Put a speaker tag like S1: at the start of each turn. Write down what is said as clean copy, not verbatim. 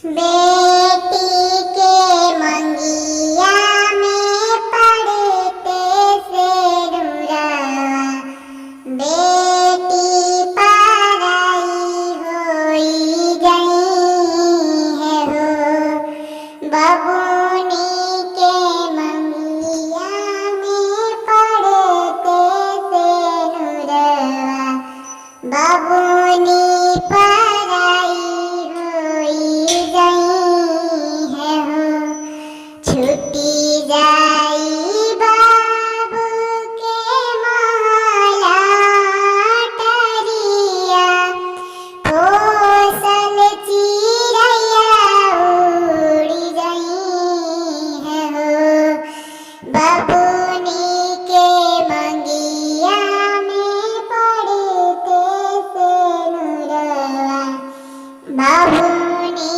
S1: बेटी के मंगिया में पड़ते सिंदूरवा, बेटी पराई होई गई है हो। बबूनी के मंगिया में पड़ते सिंदूरवा, बबूनी पराई होई गई है हो। छुट्टी जाई बाबू के महला टरिया, कोसल चिड़ैया उड़ी गई है हो। बबूनी के मंगिया में पड़ते सिंदूरवा, बबूनी